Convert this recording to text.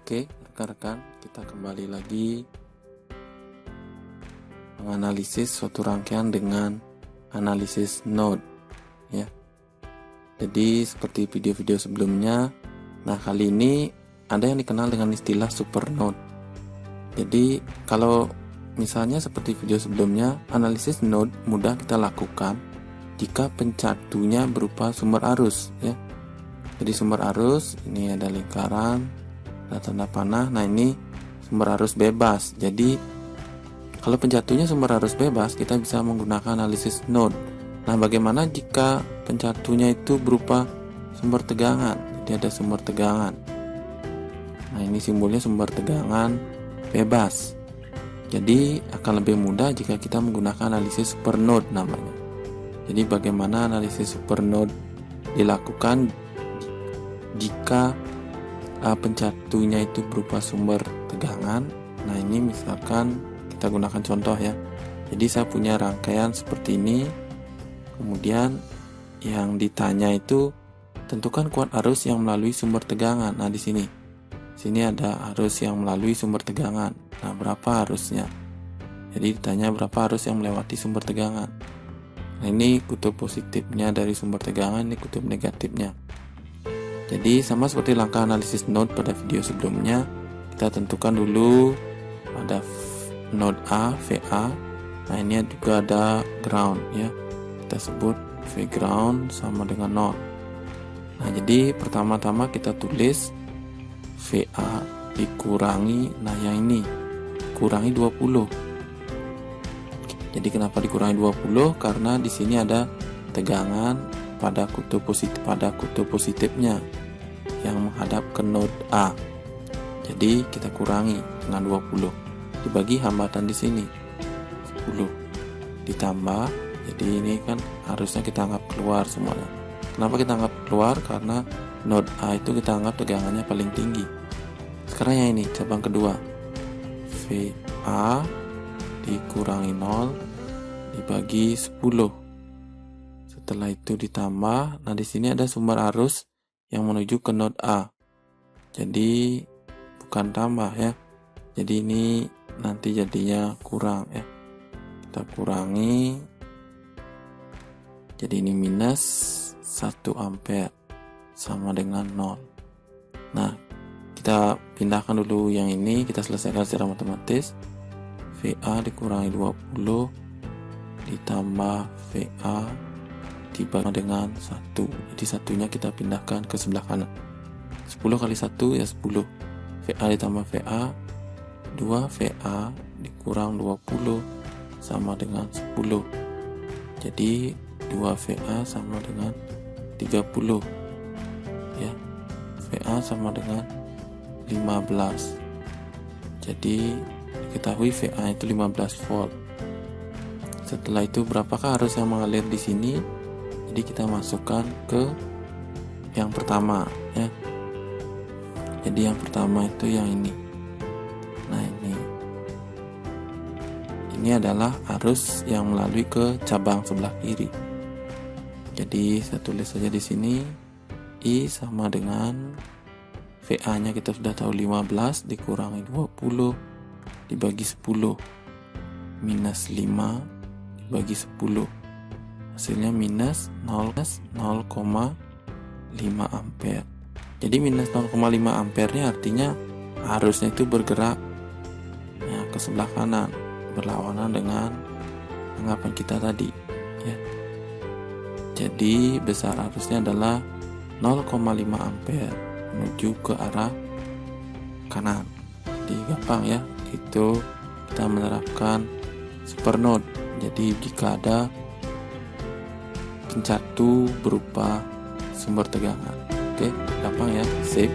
Oke, rekan-rekan, kita kembali lagi menganalisis suatu rangkaian dengan analisis node ya. Jadi seperti video-video sebelumnya, nah kali ini ada yang dikenal dengan istilah supernode. Jadi kalau misalnya seperti video sebelumnya, analisis node mudah kita lakukan jika pencatunya berupa sumber arus ya. Jadi sumber arus ini ada lingkaran, ada tanda panah. Nah ini sumber arus bebas. Jadi kalau pencatunya sumber arus bebas, kita bisa menggunakan analisis node. Nah bagaimana jika pencatunya itu berupa sumber tegangan? Jadi ada sumber tegangan. Nah ini simbolnya sumber tegangan bebas. Jadi akan lebih mudah jika kita menggunakan analisis supernode namanya. Jadi bagaimana analisis supernode dilakukan jika pencatunya itu berupa sumber tegangan. Nah ini misalkan kita gunakan contoh ya. Jadi saya punya rangkaian seperti ini. Kemudian yang ditanya itu tentukan kuat arus yang melalui sumber tegangan. Nah di sini ada arus yang melalui sumber tegangan. Nah berapa arusnya? Jadi ditanya berapa arus yang melewati sumber tegangan. Nah ini kutub positifnya dari sumber tegangan, ini kutub negatifnya. Jadi sama seperti langkah analisis node pada video sebelumnya, kita tentukan dulu ada node A, VA. Nah ini juga ada ground ya. Kita sebut V ground sama dengan 0. Nah jadi pertama-tama kita tulis VA dikurangi, nah yang ini kurangi 20. Jadi kenapa dikurangi 20? Karena di sini ada tegangan pada kutub positifnya yang menghadap ke node A. Jadi kita kurangi dengan 20 dibagi hambatan di sini 10 ditambah. Jadi ini kan harusnya kita anggap keluar semuanya. Kenapa kita anggap keluar? Karena node A itu kita anggap tegangannya paling tinggi. Sekarang yang ini cabang kedua, VA dikurangi 0 dibagi 10. Setelah itu ditambah. Nah di sini ada sumber arus yang menuju ke node A. Jadi bukan tambah ya. Jadi ini nanti jadinya kurang ya. Kita kurangi. Jadi ini minus 1 ampere sama dengan 0. Nah, kita pindahkan dulu yang ini, kita selesaikan secara matematis. VA dikurangi 20 ditambah VA dibagi dengan 1. Jadi satunya kita pindahkan ke sebelah kanan. 10 kali 1 ya 10. VA ditambah VA, 2VA dikurang 20 sama dengan 10. Jadi 2VA sama dengan 30 ya. VA sama dengan 15. Jadi diketahui VA itu 15 volt. Setelah itu berapakah arus yang mengalir di sini? Jadi kita masukkan ke yang pertama ya. Jadi yang pertama itu yang ini. Nah ini adalah arus yang melalui ke cabang sebelah kiri. Jadi saya tulis saja di sini I sama dengan VA nya kita sudah tahu 15 dikurangi 20 dibagi 10 minus 5 dibagi 10. Hasilnya minus 0,5 ampere. Jadi minus 0,5 ampere nya artinya arusnya itu bergerak ya, ke sebelah kanan, berlawanan dengan anggapan kita tadi ya. Jadi besar arusnya adalah 0,5 ampere menuju ke arah kanan. Jadi gampang ya, itu kita menerapkan supernode. Jadi jika ada pencatu berupa sumber tegangan. Oke, gampang ya, sip.